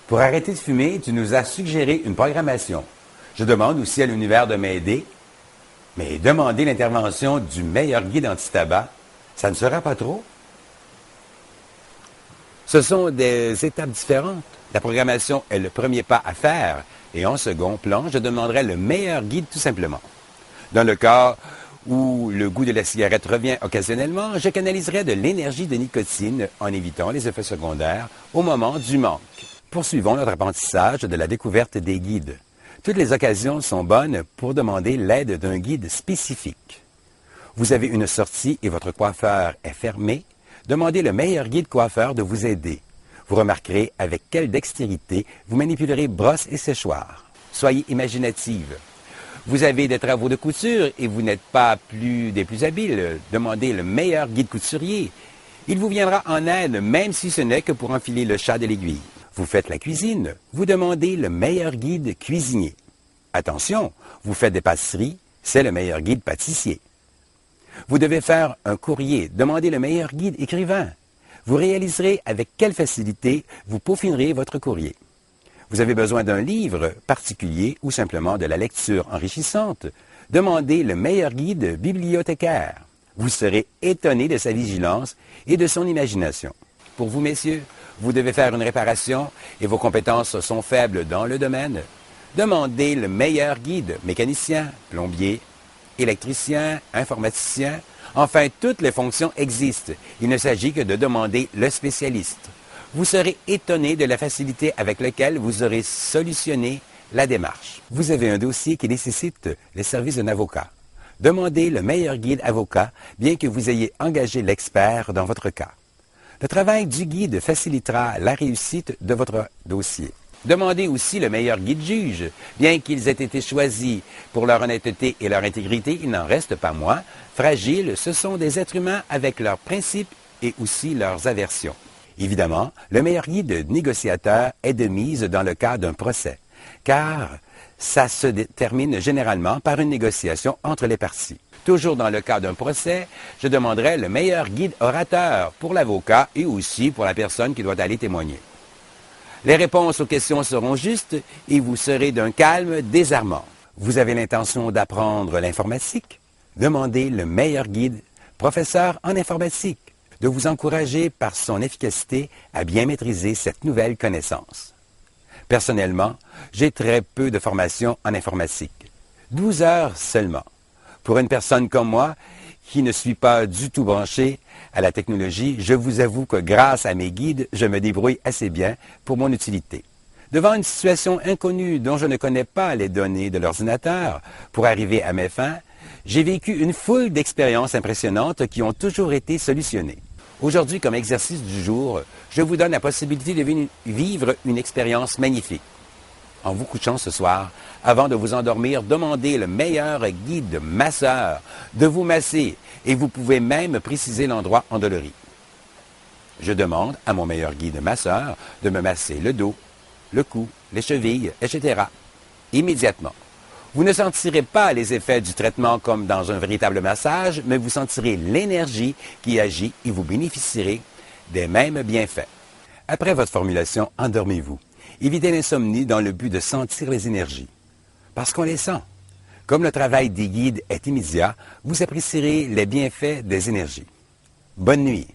Pour arrêter de fumer, tu nous as suggéré une programmation. Je demande aussi à l'univers de m'aider, mais demander l'intervention du meilleur guide anti-tabac, ça ne sera pas trop? Ce sont des étapes différentes. La programmation est le premier pas à faire et en second plan, je demanderai le meilleur guide tout simplement. Dans le cas où le goût de la cigarette revient occasionnellement, je canaliserai de l'énergie de nicotine en évitant les effets secondaires au moment du manque. Poursuivons notre apprentissage de la découverte des guides. Toutes les occasions sont bonnes pour demander l'aide d'un guide spécifique. Vous avez une sortie et votre coiffeur est fermé, demandez le meilleur guide coiffeur de vous aider. Vous remarquerez avec quelle dextérité vous manipulerez brosse et séchoir. Soyez imaginative. Vous avez des travaux de couture et vous n'êtes pas des plus habiles. Demandez le meilleur guide couturier. Il vous viendra en aide, même si ce n'est que pour enfiler le chat de l'aiguille. Vous faites la cuisine. Vous demandez le meilleur guide cuisinier. Attention, vous faites des pâtisseries, c'est le meilleur guide pâtissier. Vous devez faire un courrier. Demandez le meilleur guide écrivain. Vous réaliserez avec quelle facilité vous peaufinerez votre courrier. Vous avez besoin d'un livre particulier ou simplement de la lecture enrichissante. Demandez le meilleur guide bibliothécaire. Vous serez étonné de sa vigilance et de son imagination. Pour vous, messieurs, vous devez faire une réparation et vos compétences sont faibles dans le domaine. Demandez le meilleur guide, mécanicien, plombier, électricien, informaticien. Enfin, toutes les fonctions existent. Il ne s'agit que de demander le spécialiste. Vous serez étonné de la facilité avec laquelle vous aurez solutionné la démarche. Vous avez un dossier qui nécessite les services d'un avocat. Demandez le meilleur guide avocat, bien que vous ayez engagé l'expert dans votre cas. Le travail du guide facilitera la réussite de votre dossier. Demandez aussi le meilleur guide juge. Bien qu'ils aient été choisis pour leur honnêteté et leur intégrité, il n'en reste pas moins fragiles. Ce sont des êtres humains avec leurs principes et aussi leurs aversions. Évidemment, le meilleur guide négociateur est de mise dans le cas d'un procès, car ça se termine généralement par une négociation entre les parties. Toujours dans le cas d'un procès, je demanderai le meilleur guide orateur pour l'avocat et aussi pour la personne qui doit aller témoigner. Les réponses aux questions seront justes et vous serez d'un calme désarmant. Vous avez l'intention d'apprendre l'informatique? Demandez le meilleur guide, professeur en informatique, de vous encourager par son efficacité à bien maîtriser cette nouvelle connaissance. Personnellement, j'ai très peu de formation en informatique, 12 heures seulement. Pour une personne comme moi, qui ne suis pas du tout branché à la technologie, je vous avoue que grâce à mes guides, je me débrouille assez bien pour mon utilité. Devant une situation inconnue dont je ne connais pas les données de l'ordinateur pour arriver à mes fins, j'ai vécu une foule d'expériences impressionnantes qui ont toujours été solutionnées. Aujourd'hui, comme exercice du jour, je vous donne la possibilité de vivre une expérience magnifique. En vous couchant ce soir, avant de vous endormir, demandez le meilleur guide masseur de vous masser et vous pouvez même préciser l'endroit endolori. Je demande à mon meilleur guide masseur de me masser le dos, le cou, les chevilles, etc. immédiatement. Vous ne sentirez pas les effets du traitement comme dans un véritable massage, mais vous sentirez l'énergie qui agit et vous bénéficierez des mêmes bienfaits. Après votre formulation, endormez-vous. Évitez l'insomnie dans le but de sentir les énergies. Parce qu'on les sent. Comme le travail des guides est immédiat, vous apprécierez les bienfaits des énergies. Bonne nuit.